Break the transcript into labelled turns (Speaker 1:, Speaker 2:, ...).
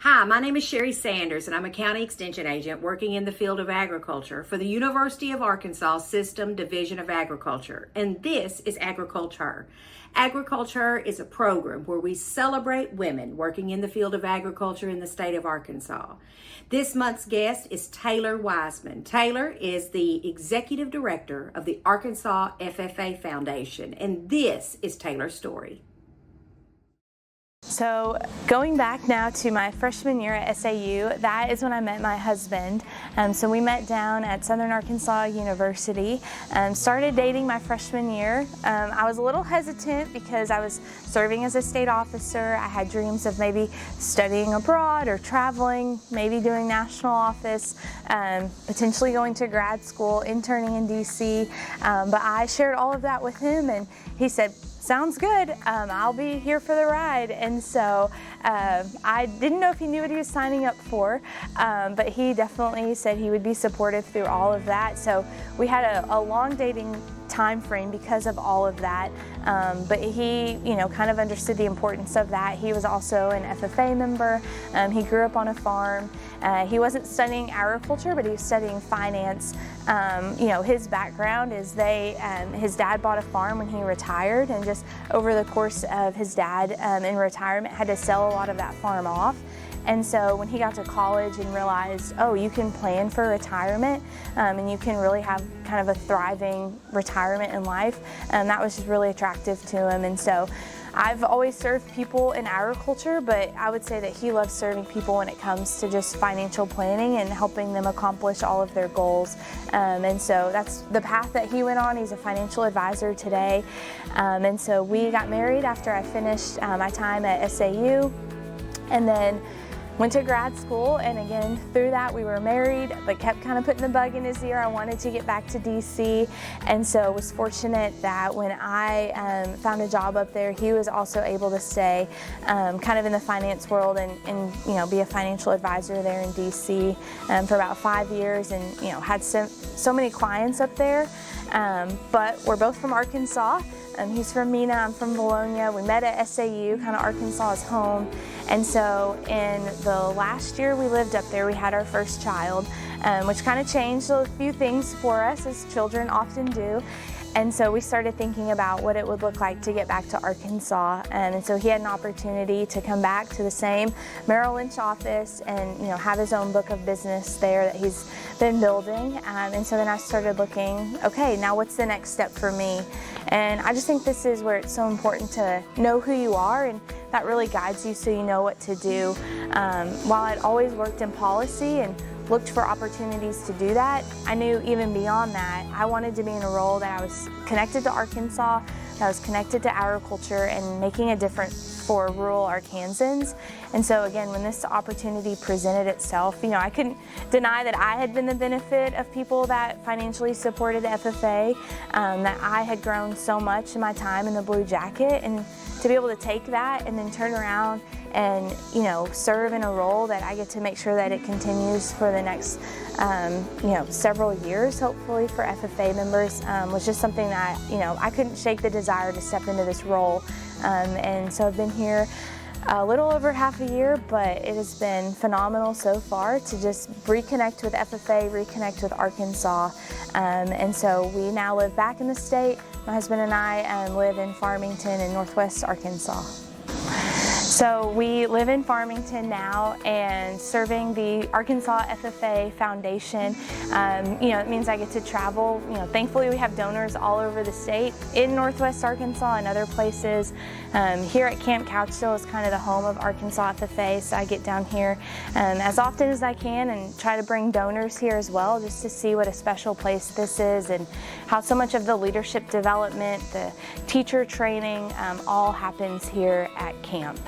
Speaker 1: Hi, my name is Sherry Sanders, and I'm a county extension agent working in the field of agriculture for the University of Arkansas System Division of Agriculture, and this is Agriculture. Agriculture is a program where we celebrate women working in the field of agriculture in the state of Arkansas. This month's guest is Taylor Wiseman. Taylor is the Executive Director of the Arkansas FFA Foundation, and this is Taylor's story.
Speaker 2: So going back now to my freshman year at SAU, that is when I met my husband. So we met down at Southern Arkansas University, started dating my freshman year. I was a little hesitant because I was serving as a state officer. I had dreams of maybe studying abroad or traveling, maybe doing national office, potentially going to grad school, interning in D.C. But I shared all of that with him, and he said, "Sounds good, I'll be here for the ride." And so I didn't know if he knew what he was signing up for, but he definitely said he would be supportive through all of that. So we had a long dating time frame because of all of that, but he kind of understood the importance of that. He was also an FFA member. He grew up on a farm. He wasn't studying agriculture, but he was studying finance. His background is his dad bought a farm when he retired, and just over the course of his dad in retirement had to sell a lot of that farm off. And so when he got to college and realized, oh, you can plan for retirement and you can really have kind of a thriving retirement in life, that was just really attractive to him. And so I've always served people in agriculture, but I would say that he loves serving people when it comes to just financial planning and helping them accomplish all of their goals. And so that's the path that he went on. He's a financial advisor today. And so we got married after I finished my time at SAU, and then went to grad school, and again through that we were married, but kept kind of putting the bug in his ear. I wanted to get back to DC, and so was fortunate that when I found a job up there, he was also able to stay kind of in the finance world and be a financial advisor there in DC for about 5 years, and had so many clients up there. But we're both from Arkansas. He's from Mena, I'm from Bologna. We met at SAU, kind of Arkansas's home. And so in the last year we lived up there, we had our first child, which kind of changed a few things for us, as children often do. And so we started thinking about what it would look like to get back to Arkansas. And so he had an opportunity to come back to the same Merrill Lynch office and have his own book of business there that he's been building. And so then I started looking, okay, now what's the next step for me? And I just think this is where it's so important to know who you are, and that really guides you so you know what to do. While I'd always worked in policy and looked for opportunities to do that, I knew even beyond that, I wanted to be in a role that I was connected to Arkansas, that I was connected to agriculture and making a difference for rural Arkansans. And so again, when this opportunity presented itself, I couldn't deny that I had been the benefit of people that financially supported the FFA, that I had grown so much in my time in the Blue Jacket, and to be able to take that and then turn around and serve in a role that I get to make sure that it continues for the next several years, hopefully, for FFA members, was just something that I couldn't shake the desire to step into this role. And so I've been here a little over half a year, but it has been phenomenal so far to just reconnect with FFA, reconnect with Arkansas. And so we now live back in the state. My husband and I live in Farmington in Northwest Arkansas. So we live in Farmington now and serving the Arkansas FFA Foundation. It means I get to travel. Thankfully we have donors all over the state, in Northwest Arkansas and other places. Here at Camp Couchville is kind of the home of Arkansas FFA, so I get down here as often as I can and try to bring donors here as well, just to see what a special place this is and how so much of the leadership development, the teacher training, all happens here at camp.